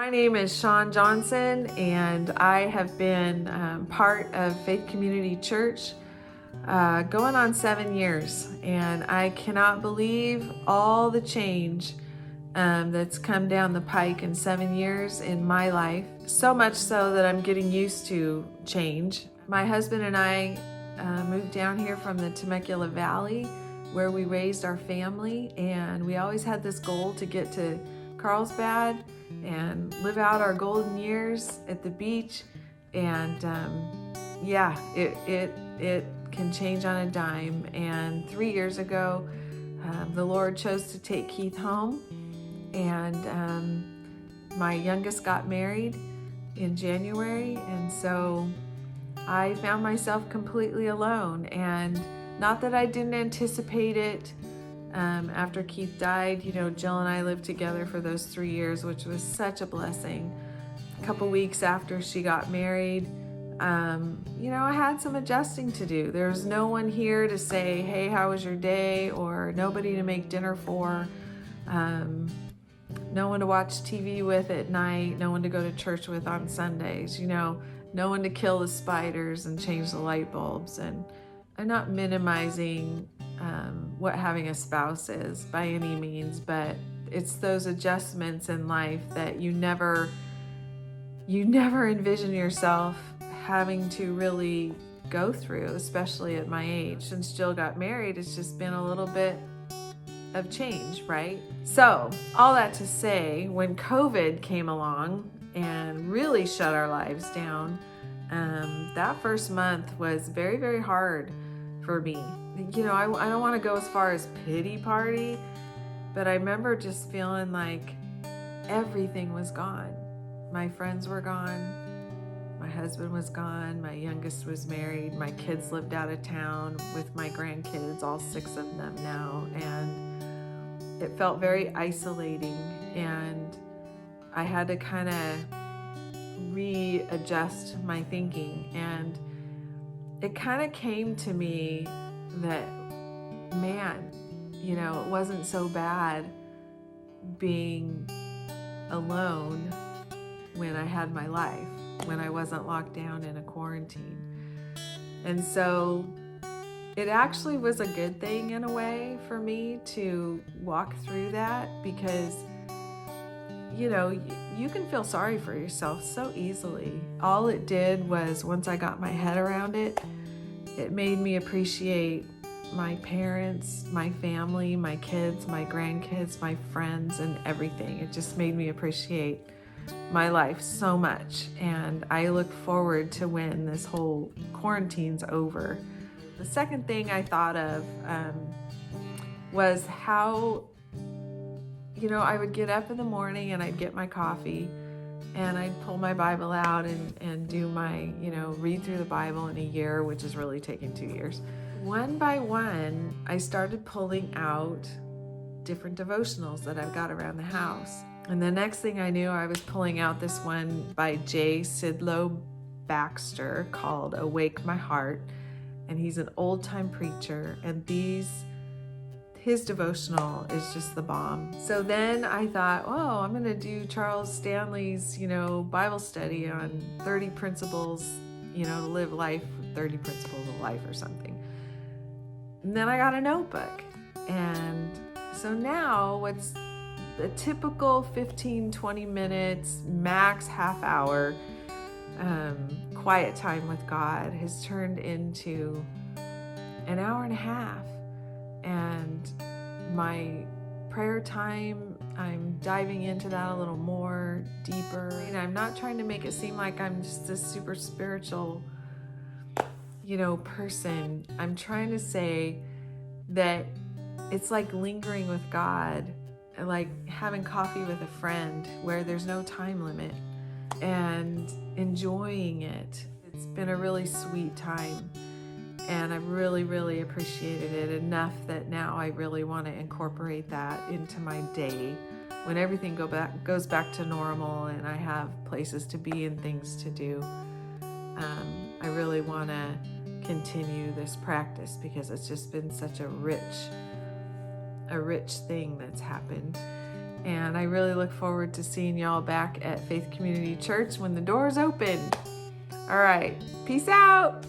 My name is Shawn Johnson, and I have been part of Faith Community Church going on 7 years, and I cannot believe all the change that's come down the pike in 7 years in my life. So much so that I'm getting used to change. My husband and I moved down here from the Temecula Valley, where we raised our family, and we always had this goal to get to Carlsbad and live out our golden years at the beach. And yeah, it can change on a dime. And 3 years ago, the Lord chose to take Keith home, and my youngest got married in January, and so I found myself completely alone. And not that I didn't anticipate it. After Keith died, Jill and I lived together for those 3 years, which was such a blessing. A couple weeks after she got married, I had some adjusting to do. There was no one here to say, hey, how was your day? Or nobody to make dinner for. No one to watch TV with at night. No one to go to church with on Sundays. No one to kill the spiders and change the light bulbs. And I'm not minimizing what having a spouse is by any means, but it's those adjustments in life that you never envision yourself having to really go through, especially at my age. Since Jill got married, it's just been a little bit of change, right? So all that to say, when COVID came along and really shut our lives down, that first month was very, very hard for me. I don't want to go as far as pity party, but I remember just feeling like everything was gone. My friends were gone. My husband was gone. My youngest was married. My kids lived out of town with my grandkids, all 6 of them now. And it felt very isolating. And I had to kind of readjust my thinking. And it kind of came to me that, man, it wasn't so bad being alone when I had my life, when I wasn't locked down in a quarantine. And so it actually was a good thing in a way for me to walk through that, because you can feel sorry for yourself so easily. All it did was, once I got my head around it, it made me appreciate my parents, my family, my kids, my grandkids, my friends, and everything. It just made me appreciate my life so much. And I look forward to when this whole quarantine's over. The second thing I thought of was how, I would get up in the morning and I'd get my coffee and I'd pull my Bible out and do my, read through the Bible in a year, which is really taking 2 years. One by one, I started pulling out different devotionals that I've got around the house. And the next thing I knew, I was pulling out this one by J. Sidlow Baxter called Awake My Heart. And he's an old-time preacher, and his devotional is just the bomb. So then I thought, I'm going to do Charles Stanley's, Bible study on 30 principles, to live life, 30 principles of life or something. And then I got a notebook. And so now what's the typical 15, 20 minutes, max half hour quiet time with God has turned into an hour and a half. And my prayer time, I'm diving into that a little more deeper. And I'm not trying to make it seem like I'm just this super spiritual, person. I'm trying to say that it's like lingering with God, like having coffee with a friend where there's no time limit, and enjoying it. It's been a really sweet time. And I've really, really appreciated it enough that now I really want to incorporate that into my day when everything goes back to normal and I have places to be and things to do. I really want to continue this practice because it's just been such a rich thing that's happened. And I really look forward to seeing y'all back at Faith Community Church when the doors open. All right, peace out.